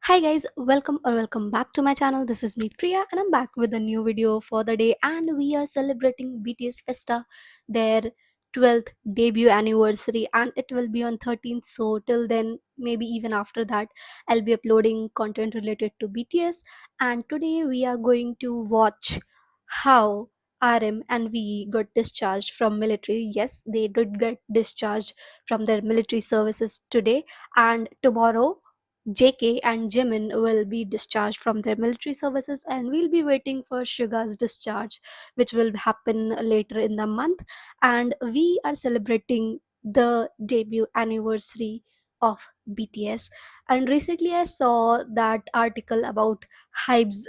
Hi guys, welcome back to my channel. This is me Priya and I'm back with a new video for the day, and we are celebrating BTS Festa, their 12th debut anniversary, and it will be on 13th. So till then, maybe even after that, I'll be uploading content related to BTS. And today we are going to watch how RM and V got discharged from military. Yes, they did get discharged from their military services today, and tomorrow JK and Jimin will be discharged from their military services, and we'll be waiting for Suga's discharge, which will happen later in the month. And we are celebrating the debut anniversary of BTS. And recently, I saw that article about Hybe's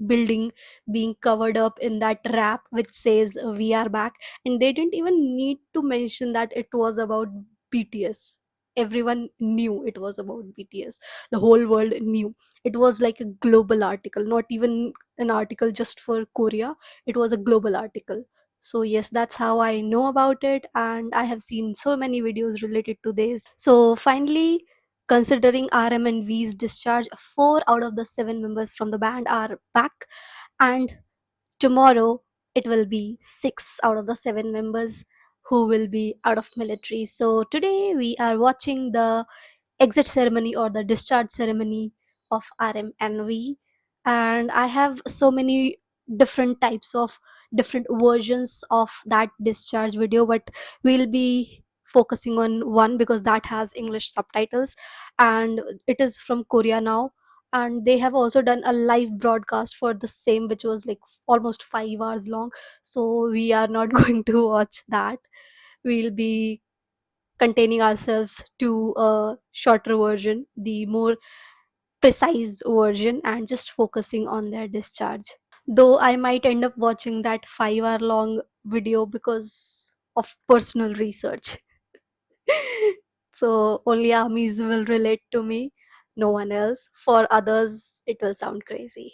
building being covered up in that wrap which says "We are back," and they didn't even need to mention that it was about BTS. Everyone knew it was about BTS. The whole world knew. It was like a global article, not even an article just for Korea. It was a global article. So yes, that's how I know about it, and I have seen so many videos related to this. So finally, considering RM and V's discharge, 4 out of the 7 members from the band are back, and tomorrow it will be 6 out of the 7 members who will be out of military. So today we are watching the exit ceremony or the discharge ceremony of RM and V, and I have so many different types of different versions of that discharge video, but we'll be focusing on one because that has English subtitles and it is from Korea now. And they have also done a live broadcast for the same, which was like almost 5 hours long. So we are not going to watch that. We'll be containing ourselves to a shorter version, the more precise version, and just focusing on their discharge. Though I might end up watching that 5 hour long video because of personal research. So only armies will relate to me, no one else. For others, it will sound crazy.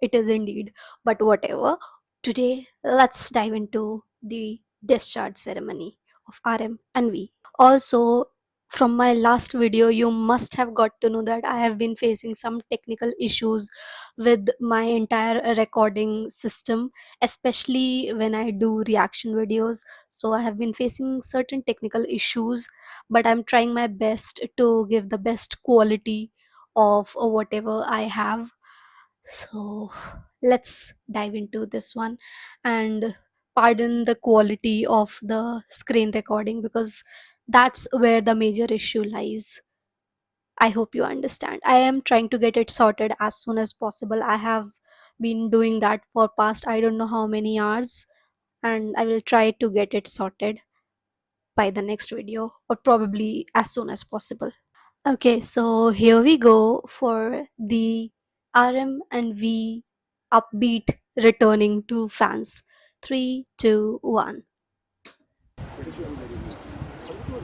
It is indeed. But whatever. Today, let's dive into the discharge ceremony of RM and V. Also, from my last video, you must have got to know that I have been facing some technical issues with my entire recording system, especially when I do reaction videos. So, I have been facing certain technical issues, but I'm trying my best to give the best quality of whatever I have. So let's dive into this one, and pardon the quality of the screen recording because that's where the major issue lies. I hope you understand. I am trying to get it sorted as soon as possible. I have been doing that for past I don't know how many hours, and I will try to get it sorted by the next video or probably as soon as possible. Okay, so here we go for the RM and V upbeat returning to fans. 3, 2, 1.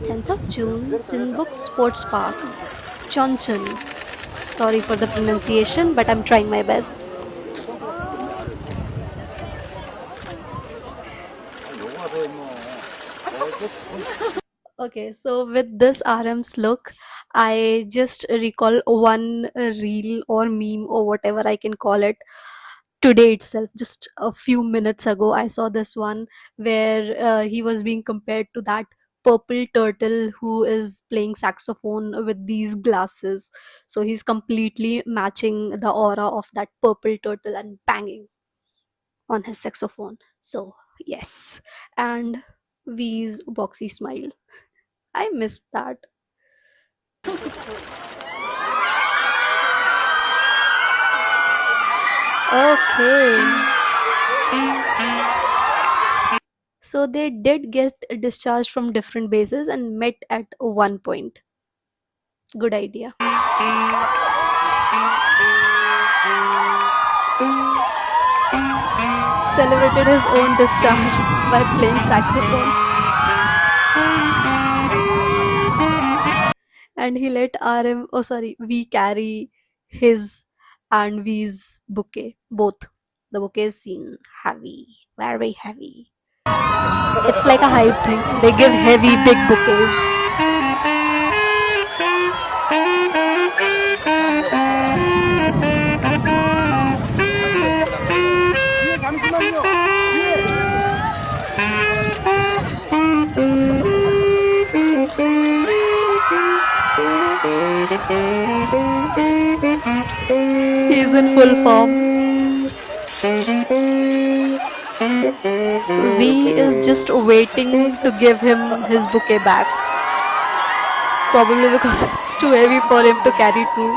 10th of June, Sinbuk Sports Park, Chonchul. Sorry for the pronunciation, but I'm trying my best. Okay, so with this RM's look, I just recall one reel or meme or whatever I can call it today itself. Just a few minutes ago, I saw this one where he was being compared to that purple turtle who is playing saxophone with these glasses. So he's completely matching the aura of that purple turtle and banging on his saxophone. So, yes. And V's boxy smile. I missed that. Okay. So they did get discharged from different bases and met at one point. Good idea. Celebrated his own discharge by playing saxophone, and he let V carry his and V's bouquet. Both. The bouquet seem heavy, very heavy. It's like a hype thing. They give heavy, big bouquets. He's in full form. V is just waiting to give him his bouquet back. Probably because it's too heavy for him to carry too.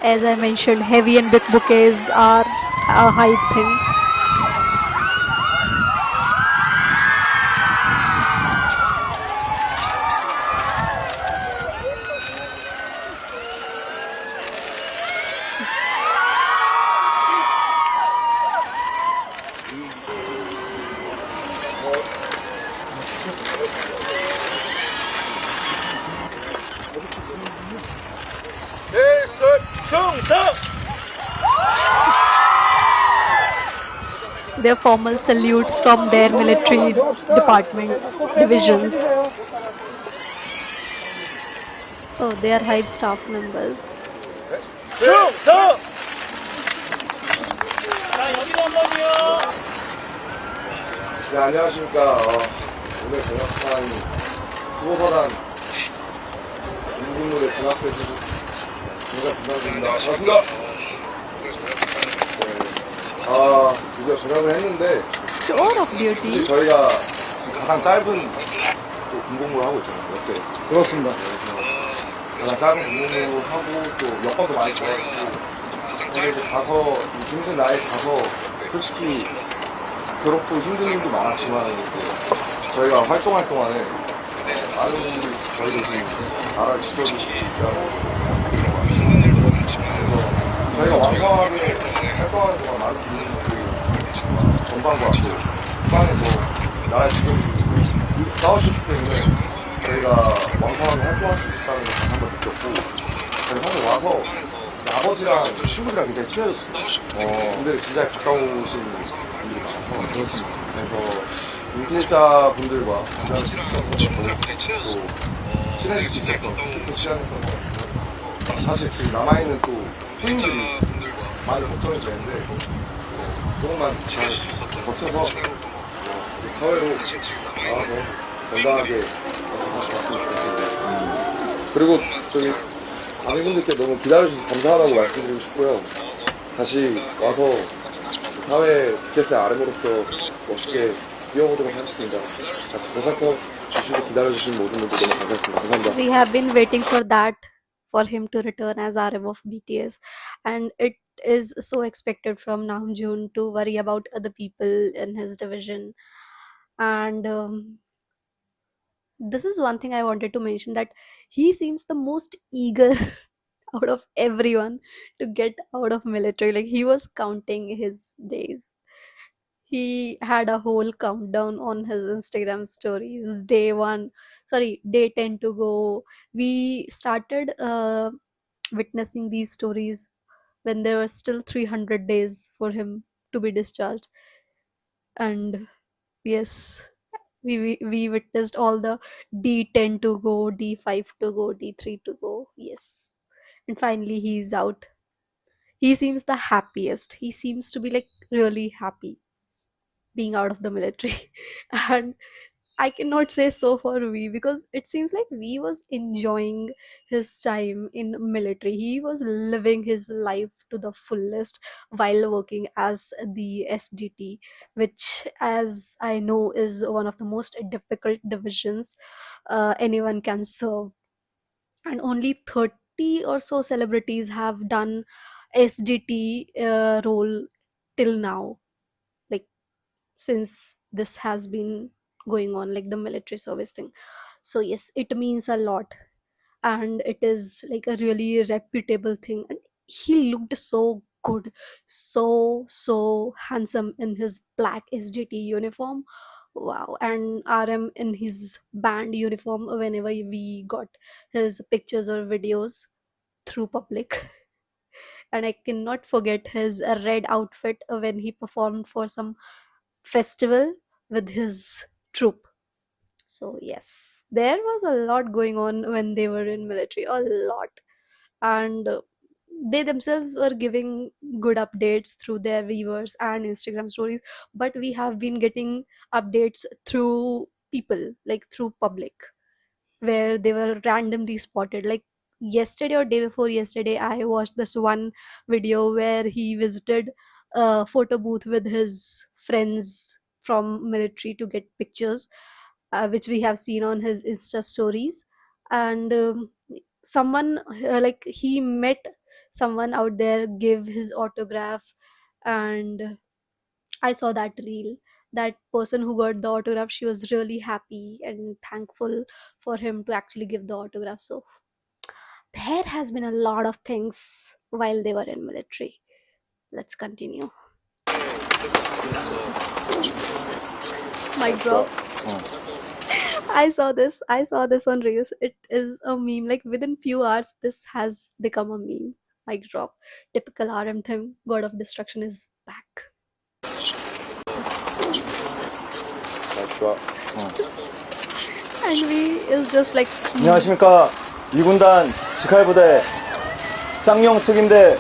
As I mentioned, heavy and big bouquets are a hype thing. Their formal salutes from their military departments, divisions. Oh, they are hype staff members. 충성! 자, 여기도 한 번이요. 네, 안녕하십니까. 오늘 제작한 15사단 인근물에 진학해주고 제가 부탁드립니다. 반갑습니다. 드디어 전역을 했는데 Tour of 사실 duty. 저희가 지금 가장 짧은 또 군복무를 하고 있잖아요. 어때? 그렇습니다. 가장 짧은 군복무를 하고 또 여건도 많이 좋았고 근데 이제 가서 이 힘든 나이에 가서 솔직히 그렇고 힘든 일도 많았지만 이제 저희가 활동할 동안에 많은 분들이 저희 대신 나라를 지켜주시고 그래서 저희가 완성하게 활동하는 동안 많은 분들이 전방과 또 후방에서 나라를 지켜주시고 싸우셨기 때문에 저희가 왕성하게 활동할 수 있었다는 걸 다시 한번 느꼈고 저희 사실 와서 아버지랑 친구들이랑 굉장히 친해졌어요. 분들이 진짜 가까우신 분들이 많아서 그렇습니다. 그래서 인필자 분들과 또 친해질 수 있었던 그 시간이었던 것 같아요. 사실 지금 남아있는 또 후임들이 많이 걱정이 되는데 조금만 잘 버텨서 우리 사회로 나와서 건강하게 다시 왔으면 좋겠습니다. 그리고 저기 아미분들께 너무 기다려주셔서 감사하다고 말씀드리고 싶고요. 다시 와서 사회 BTS의 RM으로서 멋있게 뛰어보도록 하겠습니다. 같이 보살펴 주시고 기다려주신 모든 분들 너무 감사했습니다. 감사합니다. We have been waiting for that, for him to return as RM of BTS, and it is so expected from Namjoon to worry about other people in his division. And this is one thing I wanted to mention, that he seems the most eager out of everyone to get out of military. Like, he was counting his days. He had a whole countdown on his Instagram stories. Day 1, sorry, day 10 to go. We started witnessing these stories when there were still 300 days for him to be discharged. And yes, we witnessed all the D10 to go, D5 to go, D3 to go. Yes. And finally he's out. He seems the happiest. He seems to be like really happy being out of the military. And I cannot say so for V, because it seems like V was enjoying his time in military. He was living his life to the fullest while working as the SDT, which, as I know, is one of the most difficult divisions anyone can serve. And only 30 or so celebrities have done SDT role till now, like, since this has been going on, like the military service thing. So yes, it means a lot, and it is like a really reputable thing. And he looked so good, so handsome in his black SDT uniform. Wow. And RM in his band uniform whenever we got his pictures or videos through public. And I cannot forget his red outfit when he performed for some festival with his troop. So yes, there was a lot going on when they were in military, a lot. And they themselves were giving good updates through their viewers and Instagram stories, but we have been getting updates through people, like through public, where they were randomly spotted. Like, yesterday or day before yesterday, I watched this one video where he visited a photo booth with his friends from military to get pictures, which we have seen on his Insta stories. And someone, like, he met someone out there, give his autograph. And I saw that reel. That person who got the autograph, she was really happy and thankful for him to actually give the autograph. So there has been a lot of things while they were in military. Let's continue. Mic drop. I saw this on reels. It is a meme. Like, within few hours, this has become a meme. Mic drop. Typical RM thing. God of Destruction is back. 좋아. And we is just like, 안녕하십니까. 2군단 직할부대 쌍용 특임대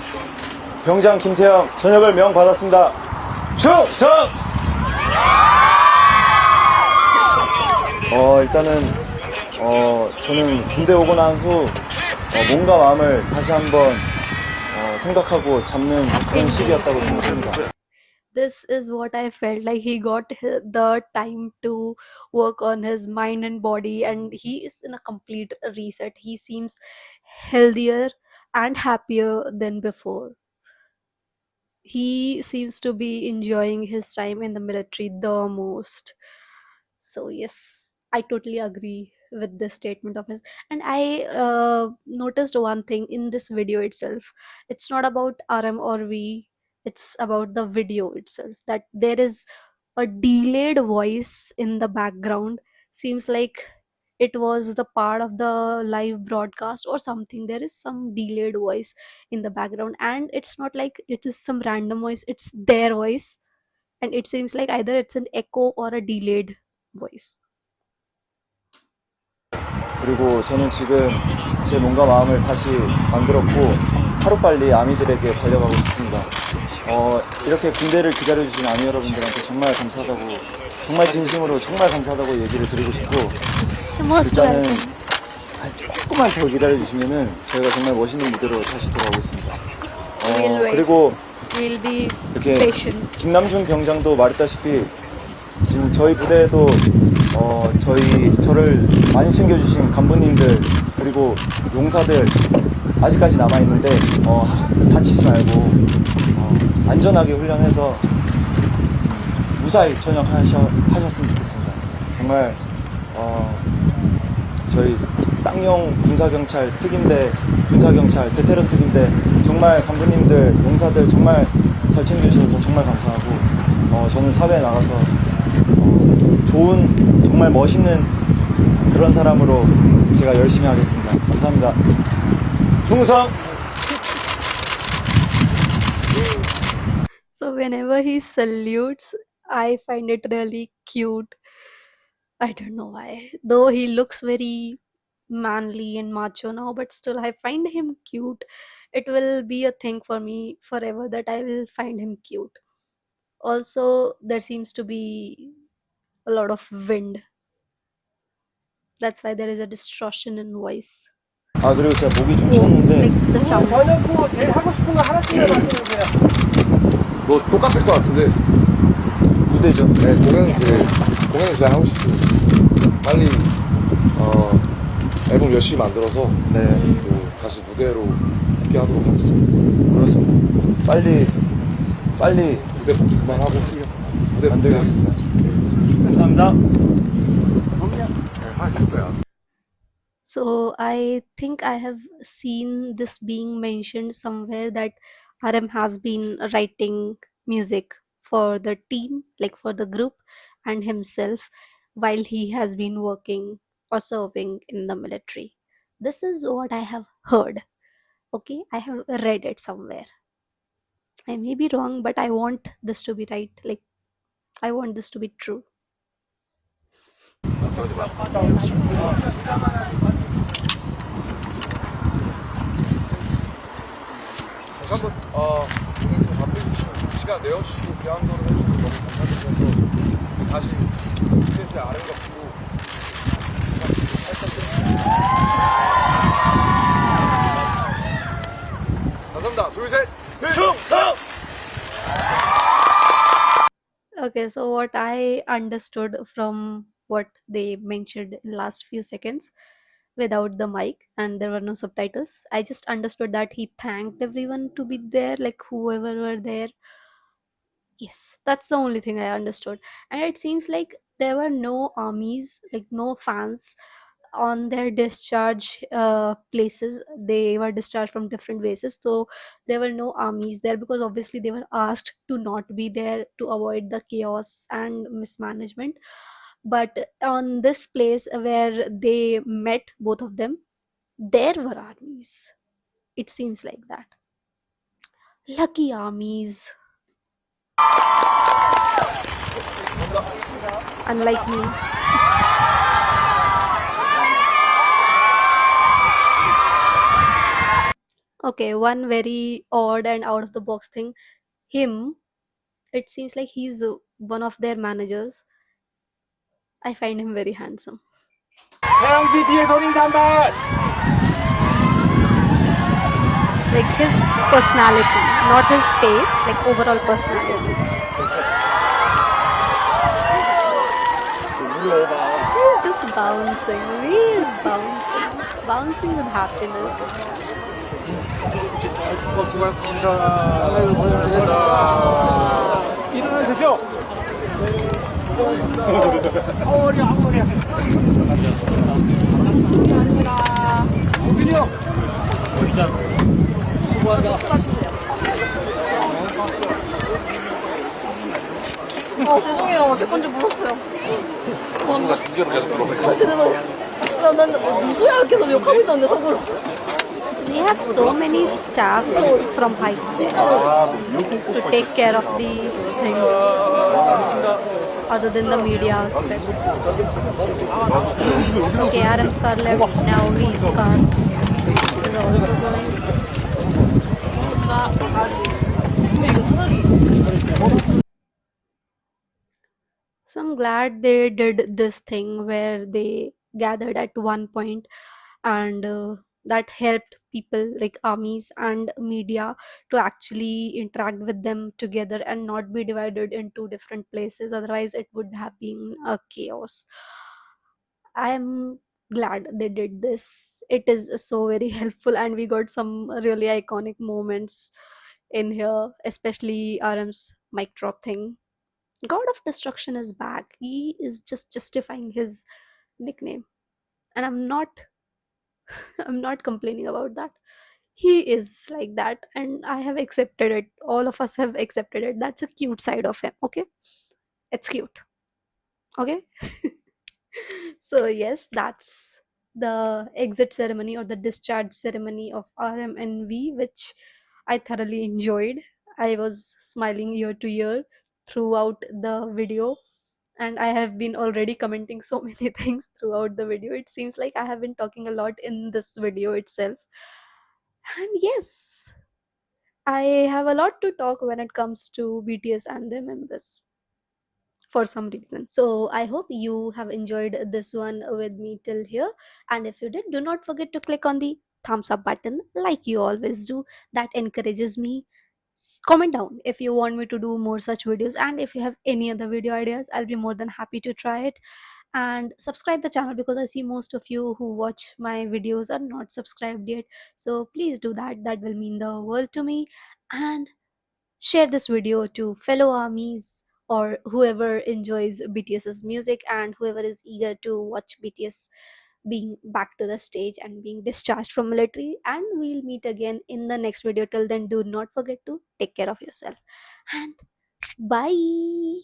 병장 김태형 전역을 명받았습니다. 충성! 일단은 저는 군대 오고 난 후 몸과 마음을 다시 한번 생각하고 잡는 그런 시기였다고 생각합니다. this is what I felt like. He got the time to work on his mind and body, and he is in a complete reset. He seems healthier and happier than before. He seems to be enjoying his time in the military the most. So yes, I totally agree with this statement of his. And I noticed one thing in this video itself. It's not about RM or V, it's about the video itself, that there is a delayed voice in the background. Seems like it was the part of the live broadcast or something. There is some delayed voice in the background, and it's not like it is some random voice, it's their voice. And it seems like either it's an echo or a delayed voice. 그리고 저는 지금 제 몸과 마음을 다시 만들었고 하루빨리 아미들에게 달려가고 싶습니다. 이렇게 군대를 기다려주신 아미 여러분들한테 정말 감사하다고, 정말 진심으로 정말 감사하다고 얘기를 드리고 싶고, Most 일단은 welcome. 조금만 더 기다려주시면은 저희가 정말 멋있는 무대로 다시 돌아오겠습니다. We'll wait. 그리고 We'll be 이렇게 patient. 김남준 병장도 말했다시피 지금 저희 부대에도 저를 많이 챙겨주신 간부님들 그리고 용사들 아직까지 남아있는데 다치지 말고 안전하게 훈련해서 무사히 전역하셨으면 좋겠습니다. 정말 저희 쌍용 군사경찰 특임대 군사경찰 대테러 특임대 정말 간부님들 용사들 정말 잘 챙겨주셔서 정말 감사하고 저는 사회에 나가서 좋은 정말 멋있는 그런 사람으로 제가 열심히 하겠습니다. 감사합니다. 충성! So whenever he salutes, I find it really cute. I don't know why. Though he looks very manly and macho now, but still I find him cute. It will be a thing for me forever that I will find him cute. Also, there seems to be a lot of wind. That's why there is a distortion in voice. 그리고 제가 목이 좀 Like 쉬었는데 the sound. 저녁 후 제일 하고 싶은 거 하나씩만 말씀해주세요. 뭐 똑같을 것 같은데. 무대죠. 네, 공연이 제일 하고 싶어요. 빨리 앨범 열심히 만들어서 네, 또 다시 무대로 복귀 하도록 하겠습니다. 그렇습니다. 빨리 무대 복귀 그만하고 무대 만들겠습니다. 감사합니다. So I think I have seen this being mentioned somewhere, that RM has been writing music for the team, like for the group and himself, while he has been working or serving in the military. This is what I have heard. Okay, I have read it somewhere. I may be wrong, but I want this to be right. Like, I want this to be true. 다시 한번 바쁜 시간 내어주시고 비양도를 해주셔서 너무 감사드리면서 다시 BTS의 아름답고 살짝 Okay, so what I understood from what they mentioned in last few seconds without the mic and there were no subtitles, I just understood that he thanked everyone to be there, like whoever were there. Yes, that's the only thing I understood. And it seems like there were no armies, like no fans on their discharge places. They were discharged from different bases, so there were no armies there because obviously they were asked to not be there to avoid the chaos and mismanagement. But on this place where they met, both of them, there were armies. It seems like that. Lucky armies, unlike me. Okay, one very odd and out of the box thing. Him, it seems like he's one of their managers. I find him very handsome. 태양시 뒤에서 인사한다. Like his personality, not his face, like overall personality. He's just bouncing. He is bouncing. Bouncing with happiness. 수고하셨습니다. 일어나면 되죠? 어머니야. 민이 형. 죄송해요. 제 건지 몰랐어요. 누가 두 개로 계속 들어가 있어. 난 누구야 이렇게 해서 욕하고 있었는데 속으로. They have so many staff from high to take care of the things other than the media aspect. Okay, RM Scar left, now V Scar is also going. So I'm glad they did this thing where they gathered at one point and that helped people like armies and media to actually interact with them together and not be divided into different places. Otherwise, it would have been a chaos. I'm glad they did this. It is so very helpful, and we got some really iconic moments in here, especially RM's mic drop thing. God of Destruction is back. He is just justifying his nickname. And I'm not I'm not complaining about that. He is like that and I have accepted it. All of us have accepted it. That's a cute side of him, okay? It's cute. Okay? So yes, that's the exit ceremony or the discharge ceremony of RMNV, which I thoroughly enjoyed. I was smiling ear to ear throughout the video, and I have been already commenting so many things throughout the video. It seems like I have been talking a lot in this video itself. And yes, I have a lot to talk when it comes to BTS and their members for some reason. So I hope you have enjoyed this one with me till here. And if you did, do not forget to click on the thumbs up button like you always do. That encourages me. Comment down if you want me to do more such videos, and if you have any other video ideas, I'll be more than happy to try it. And subscribe the channel because I see most of you who watch my videos are not subscribed yet, so please do that. That will mean the world to me. And share this video to fellow armies or whoever enjoys BTS's music and whoever is eager to watch BTS being back to the stage and being discharged from military. And we'll meet again in the next video. Till then, do not forget to take care of yourself and bye.